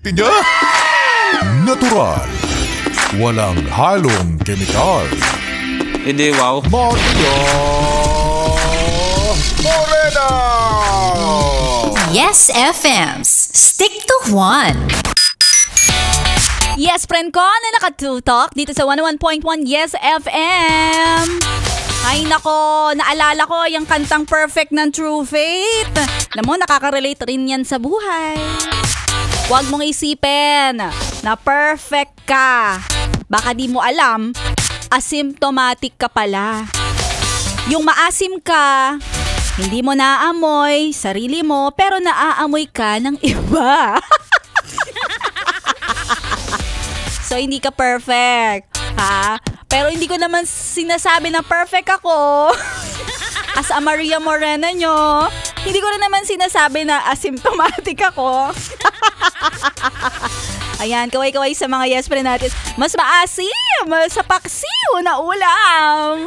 Niya? Natural. Walang halong kemikal. Hindi, wow. Maria Morena! Yes FMs. Stick to one. Yes, friend ko na nakatutok dito sa 101.1 Yes FM. Ay nako, naalala ko yung kantang Perfect ng True Faith. Alam mo, nakaka-relate rin yan sa buhay. Huwag mong isipin na perfect ka. Baka di mo alam, asymptomatic ka pala. Yung maasim ka, hindi mo naaamoy sarili mo, pero naaamoy ka ng iba. So, hindi ka perfect. Ha? Pero hindi ko naman sinasabi na perfect ako. As a Maria Morena nyo, hindi ko rin naman sinasabi na asymptomatic ako. Ayan, kaway-kaway sa mga yes friend natin. Mas maasim sa paksiw na ulam.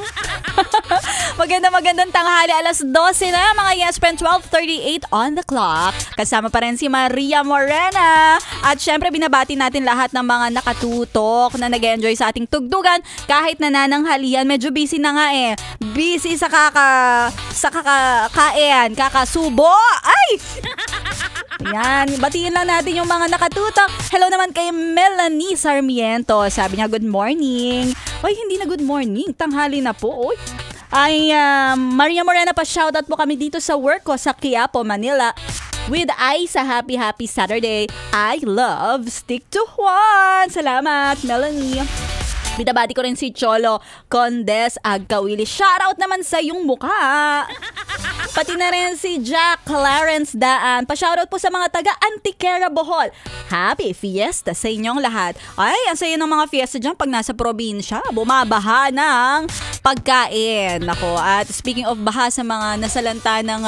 Magandang tanghali, alas 12 na mga yes friend, 12:38 on the clock. Kasama pa rin si Maria Morena. At syempre binabati natin lahat ng mga nakatutok na nag-enjoy sa ating tugtugan kahit nanananghalian. Medyo busy na nga eh. Busy sa kakakain, kakasubo. Ay! Yan, batiin lang natin yung mga nakatutok. Hello naman kay Melanie Sarmiento. Sabi niya, good morning. Ay, hindi na good morning. Tanghali na po. Oy. Ay, Maria Morena, pa shoutout po kami dito sa work ko sa Quiapo, Manila. With Aisa, happy Saturday. I love Stick to One. Salamat, Melanie. Binabati ko rin si Cholo Condes Agkawili. Shoutout naman sa iyong mukha. Pati na rin si Jack Clarence Daan. Pa-shoutout po sa mga taga Antiquera, Bohol. Happy Fiesta sa inyong lahat. Ay, ang saya ng mga fiesta dyan pag nasa probinsya. Bumabaha ng pagkain. Ako. At speaking of baha sa mga nasalanta ng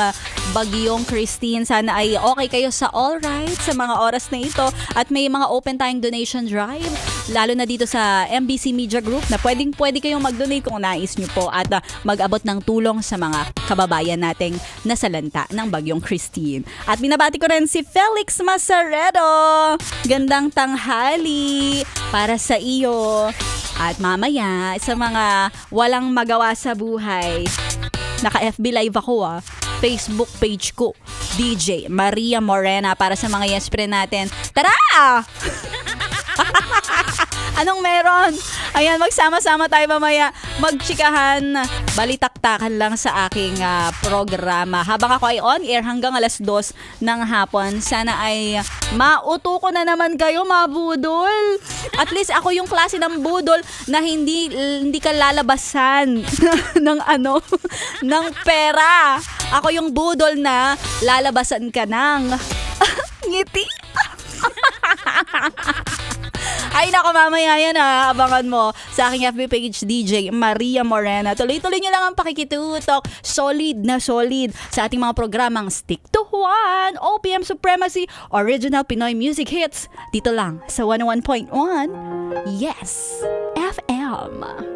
Bagyong Christine, sana ay okay kayo sa all right sa mga oras na ito. At may mga open tayong donation drive. Lalo na dito sa MBC Media Group na pwede kayong mag-donate kung nais nyo po at mag-abot ng tulong sa mga kababayan nating nasalanta ng Bagyong Christine. At binabati ko rin si Felix Masaredo. Gandang tanghali para sa iyo. At mamaya sa mga walang magawa sa buhay, naka-FB live ako Facebook page ko, DJ Maria Morena, para sa mga yes friend natin. Tara! Anong meron? Ayan, magsama-sama tayo mamaya. Magchikahan, balitaktakan lang sa aking programa. Habang ako ay on air hanggang alas 2 ng hapon, sana ay mauto ko na naman kayo, mga budol. At least ako yung klase ng budol na hindi ka lalabasan ng pera. Ako yung budol na lalabasan ka ng ngiti. Ay nako, mamaya yan abangan mo sa aking FB page, DJ Maria Morena. Tuloy-tuloy nyo lang ang pakikitutok. Solid na solid sa ating mga programang Stick to One, OPM Supremacy, Original Pinoy Music Hits. Dito lang sa 101.1 Yes FM.